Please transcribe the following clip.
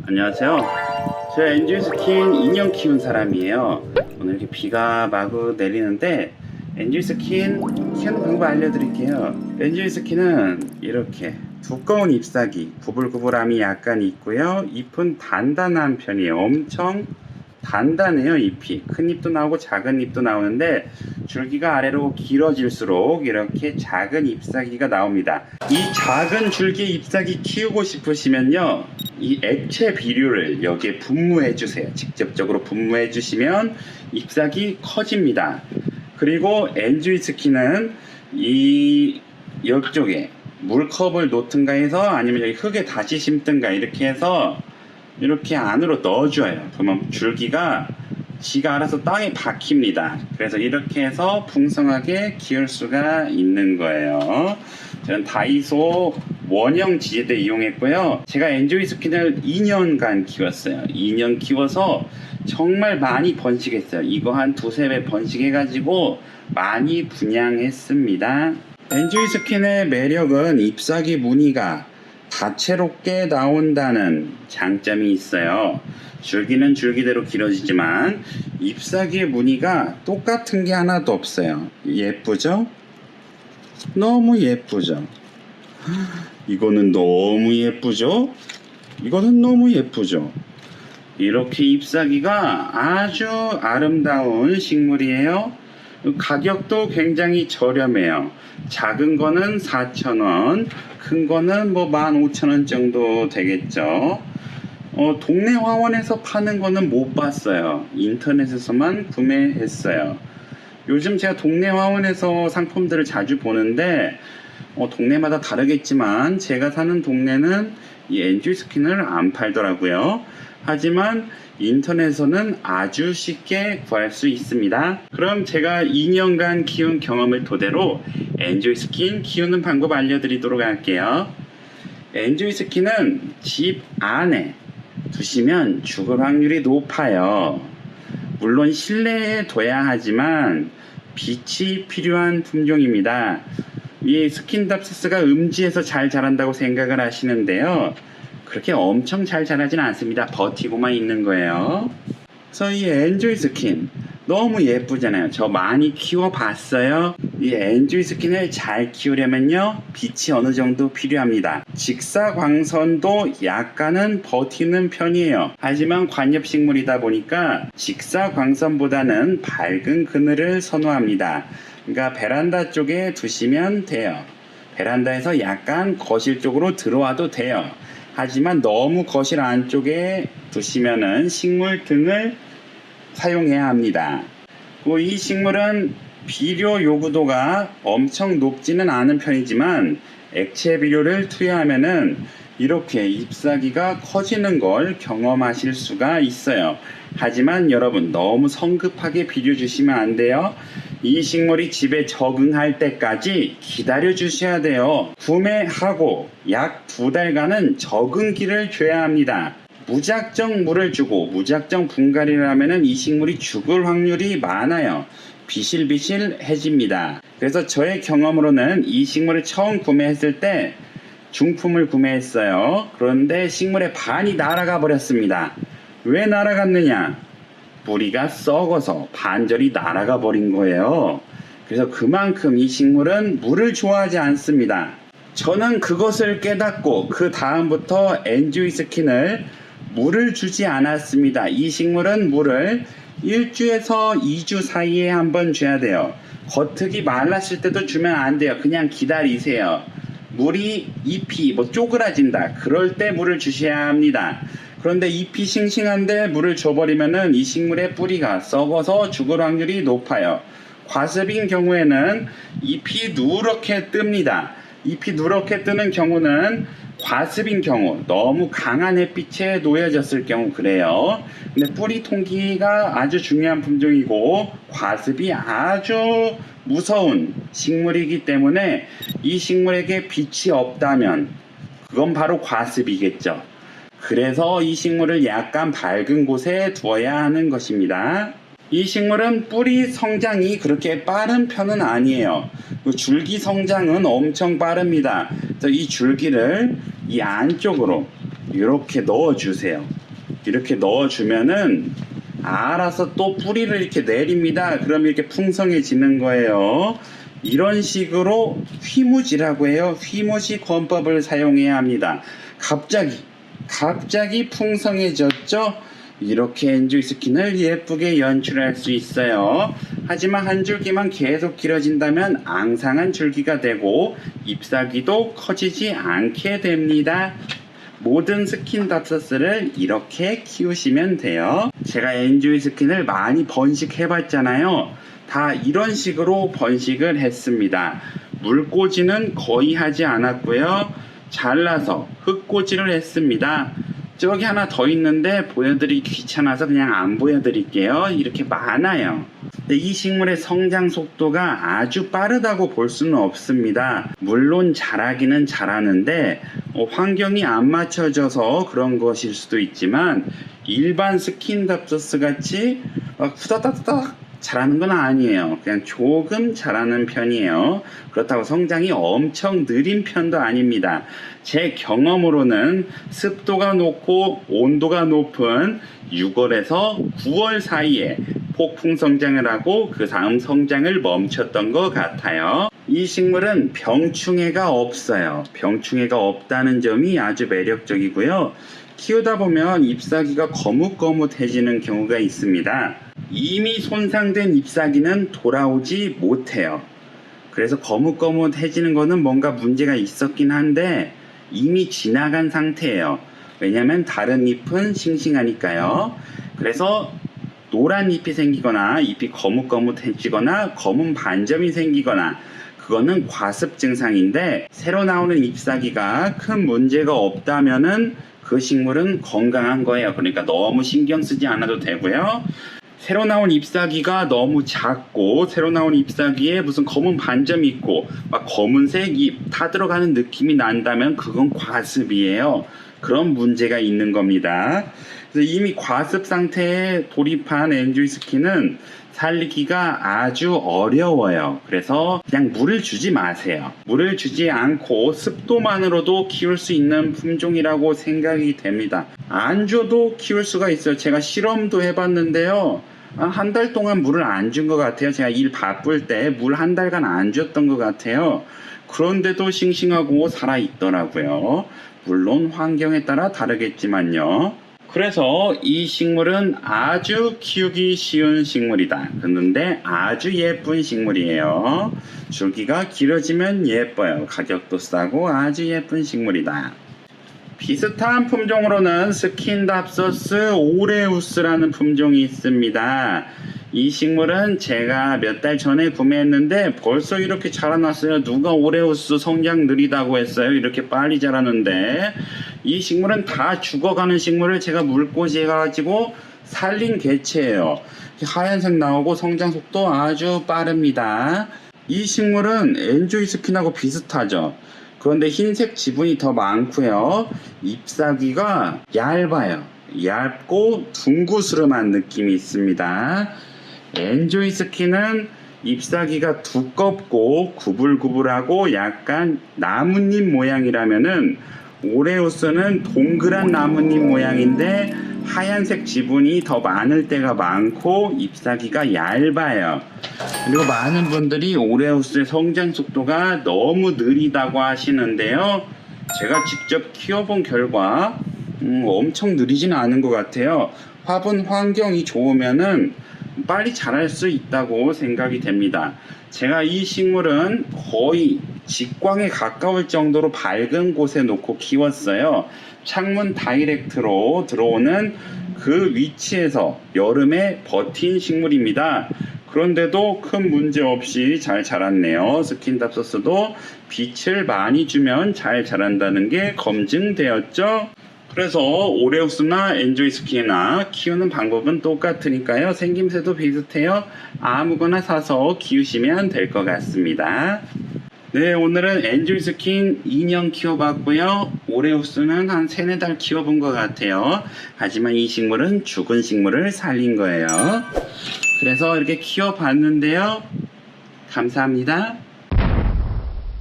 안녕하세요. 제가 엔조이스킨 인형 키운 사람이에요. 오늘 이렇게 비가 마구 내리는데 엔조이스킨 키우는 방법 알려드릴게요. 엔조이스킨은 이렇게 두꺼운 잎사귀, 구불구불함이 약간 있고요. 잎은 단단한 편이에요. 엄청 단단해요. 잎이 큰 잎도 나오고 작은 잎도 나오는데 줄기가 아래로 길어질수록 이렇게 작은 잎사귀가 나옵니다. 이 작은 줄기 잎사귀 키우고 싶으시면요, 이 액체 비료를 여기에 분무해 주세요. 직접적으로 분무해 주시면 잎사귀 커집니다. 그리고 엔조이스킨은 이 옆쪽에 물컵을 놓든가 해서, 아니면 여기 흙에 다시 심든가 이렇게 해서 이렇게 안으로 넣어줘요. 그러면 줄기가 지가 알아서 땅에 박힙니다. 그래서 이렇게 해서 풍성하게 키울 수가 있는 거예요. 저는 다이소 원형 지지대 이용했고요. 제가 엔조이스킨을 2년간 키웠어요. 2년 키워서 정말 많이 번식했어요. 이거 한 두세 배 번식해가지고 많이 분양했습니다. 엔조이스킨의 매력은 잎사귀 무늬가 다채롭게 나온다는 장점이 있어요. 줄기는 줄기대로 길어지지만 잎사귀의 무늬가 똑같은 게 하나도 없어요. 예쁘죠? 너무 예쁘죠? 이거는 너무 예쁘죠? 이거는 너무 예쁘죠? 이렇게 잎사귀가 아주 아름다운 식물이에요. 가격도 굉장히 저렴해요. 작은 거는 4,000원, 큰 거는 뭐 15,000원 정도 되겠죠. 동네 화원에서 파는 거는 못 봤어요. 인터넷에서만 구매했어요. 요즘 제가 동네 화원에서 상품들을 자주 보는데 동네마다 다르겠지만 제가 사는 동네는 이 엔조이스킨을 안 팔더라고요. 하지만 인터넷에서는 아주 쉽게 구할 수 있습니다. 그럼 제가 2년간 키운 경험을 토대로 엔조이스킨 키우는 방법 알려드리도록 할게요. 엔조이스킨은 집 안에 두시면 죽을 확률이 높아요. 물론 실내에 둬야 하지만 빛이 필요한 품종입니다. 이 스킨답시스가 음지에서 잘 자란다고 생각을 하시는데요, 그렇게 엄청 잘 자라진 않습니다. 버티고만 있는 거예요. 그래서 이 엔조이스킨 너무 예쁘잖아요. 저 많이 키워봤어요. 이 엔조이스킨을 잘 키우려면요, 빛이 어느 정도 필요합니다. 직사광선도 약간은 버티는 편이에요. 하지만 관엽식물이다 보니까 직사광선보다는 밝은 그늘을 선호합니다. 그러니까 베란다 쪽에 두시면 돼요. 베란다에서 약간 거실 쪽으로 들어와도 돼요. 하지만 너무 거실 안쪽에 두시면은 식물 등을 사용해야 합니다. 그리고 이 식물은 비료 요구도가 엄청 높지는 않은 편이지만 액체 비료를 투여하면은 이렇게 잎사귀가 커지는 걸 경험하실 수가 있어요. 하지만 여러분, 너무 성급하게 비료 주시면 안 돼요. 이 식물이 집에 적응할 때까지 기다려 주셔야 돼요. 구매하고 약 2달간은 적응기를 줘야 합니다. 무작정 물을 주고 무작정 분갈이를 하면은 이 식물이 죽을 확률이 많아요. 비실비실해집니다. 그래서 저의 경험으로는 이 식물을 처음 구매했을 때 중품을 구매했어요. 그런데 식물의 반이 날아가 버렸습니다. 왜 날아갔느냐? 뿌리가 썩어서 반절이 날아가 버린 거예요. 그래서 그만큼 이 식물은 물을 좋아하지 않습니다. 저는 그것을 깨닫고 그 다음부터 엔조이스킨을 물을 주지 않았습니다. 이 식물은 물을 1주에서 2주 사이에 한번 줘야 돼요. 겉흙이 말랐을 때도 주면 안 돼요. 그냥 기다리세요. 물이 잎이 뭐 쪼그라진다, 그럴 때 물을 주셔야 합니다. 그런데 잎이 싱싱한데 물을 줘버리면은 이 식물의 뿌리가 썩어서 죽을 확률이 높아요. 과습인 경우에는 잎이 누렇게 뜹니다. 잎이 누렇게 뜨는 경우는 과습인 경우, 너무 강한 햇빛에 놓여졌을 경우 그래요. 근데 뿌리 통기가 아주 중요한 품종이고 과습이 아주 무서운 식물이기 때문에 이 식물에게 빛이 없다면 그건 바로 과습이겠죠. 그래서 이 식물을 약간 밝은 곳에 두어야 하는 것입니다. 이 식물은 뿌리 성장이 그렇게 빠른 편은 아니에요. 줄기 성장은 엄청 빠릅니다. 그래서 이 줄기를 이 안쪽으로 이렇게 넣어주세요. 이렇게 넣어주면은 알아서 또 뿌리를 이렇게 내립니다. 그럼 이렇게 풍성해지는 거예요. 이런 식으로 휘무지라고 해요. 휘무지 권법을 사용해야 합니다. 갑자기 풍성해졌죠? 이렇게 엔조이 스킨을 예쁘게 연출할 수 있어요. 하지만 한 줄기만 계속 길어진다면 앙상한 줄기가 되고 잎사귀도 커지지 않게 됩니다. 모든 스킨 답서스를 이렇게 키우시면 돼요. 제가 엔조이 스킨을 많이 번식해봤잖아요. 다 이런 식으로 번식을 했습니다. 물꽂이는 거의 하지 않았고요. 잘라서 흙꽂이를 했습니다. 저기 하나 더 있는데 보여드리기 귀찮아서 그냥 안 보여드릴게요. 이렇게 많아요. 근데 이 식물의 성장 속도가 아주 빠르다고 볼 수는 없습니다. 물론 자라기는 자라는데 환경이 안 맞춰져서 그런 것일 수도 있지만 일반 스킨답서스 같이 후다다닥 자라는 건 아니에요. 그냥 조금 자라는 편이에요. 그렇다고 성장이 엄청 느린 편도 아닙니다. 제 경험으로는 습도가 높고 온도가 높은 6월에서 9월 사이에 폭풍 성장을 하고 그 다음 성장을 멈췄던 것 같아요. 이 식물은 병충해가 없어요. 병충해가 없다는 점이 아주 매력적이고요. 키우다 보면 잎사귀가 거뭇거뭇해지는 경우가 있습니다. 이미 손상된 잎사귀는 돌아오지 못해요. 그래서 거뭇거뭇해지는 거는 뭔가 문제가 있었긴 한데 이미 지나간 상태예요. 왜냐하면 다른 잎은 싱싱하니까요. 그래서 노란 잎이 생기거나 잎이 거뭇거뭇해지거나 검은 반점이 생기거나 그거는 과습 증상인데 새로 나오는 잎사귀가 큰 문제가 없다면은 그 식물은 건강한 거예요. 그러니까 너무 신경 쓰지 않아도 되고요. 새로 나온 잎사귀가 너무 작고 새로 나온 잎사귀에 무슨 검은 반점이 있고 막 검은색 잎 다 들어가는 느낌이 난다면 그건 과습이에요. 그런 문제가 있는 겁니다. 그래서 이미 과습 상태에 돌입한 엔조이 스킨은 살리기가 아주 어려워요. 그래서 그냥 물을 주지 마세요. 물을 주지 않고 습도만으로도 키울 수 있는 품종이라고 생각이 됩니다. 안 줘도 키울 수가 있어요. 제가 실험도 해봤는데요. 한 달 동안 물을 안 준 것 같아요. 제가 일 바쁠 때 물 한 달간 안 줬던 것 같아요. 그런데도 싱싱하고 살아있더라고요. 물론 환경에 따라 다르겠지만요. 그래서 이 식물은 아주 키우기 쉬운 식물이다. 그런데 아주 예쁜 식물이에요. 줄기가 길어지면 예뻐요. 가격도 싸고 아주 예쁜 식물이다. 비슷한 품종으로는 스킨답서스 오레우스라는 품종이 있습니다. 이 식물은 제가 몇 달 전에 구매했는데 벌써 이렇게 자라났어요. 누가 오레우스 성장 느리다고 했어요. 이렇게 빨리 자라는데 이 식물은 다 죽어가는 식물을 제가 물꽂이 해가지고 살린 개체예요. 하얀색 나오고 성장 속도 아주 빠릅니다. 이 식물은 엔조이 스킨하고 비슷하죠. 그런데 흰색 지분이 더 많고요. 잎사귀가 얇아요. 얇고 둥구스름한 느낌이 있습니다. 엔조이 스킨은 잎사귀가 두껍고 구불구불하고 약간 나뭇잎 모양이라면은 오레우스는 동그란 나뭇잎 모양인데 하얀색 지분이 더 많을 때가 많고 잎사귀가 얇아요. 그리고 많은 분들이 오레우스의 성장 속도가 너무 느리다고 하시는데요. 제가 직접 키워본 결과 엄청 느리지는 않은 것 같아요. 화분 환경이 좋으면은 빨리 자랄 수 있다고 생각이 됩니다. 제가 이 식물은 거의 직광에 가까울 정도로 밝은 곳에 놓고 키웠어요. 창문 다이렉트로 들어오는 그 위치에서 여름에 버틴 식물입니다. 그런데도 큰 문제 없이 잘 자랐네요. 스킨답서스도 빛을 많이 주면 잘 자란다는 게 검증되었죠. 그래서 오레우스나 엔조이 스킨이나 키우는 방법은 똑같으니까요. 생김새도 비슷해요. 아무거나 사서 키우시면 될 것 같습니다. 네, 오늘은 엔조이 스킨 2년 키워봤고요. 오레우스는 한 3-4달 키워본 것 같아요. 하지만 이 식물은 죽은 식물을 살린 거예요. 그래서 이렇게 키워봤는데요. 감사합니다.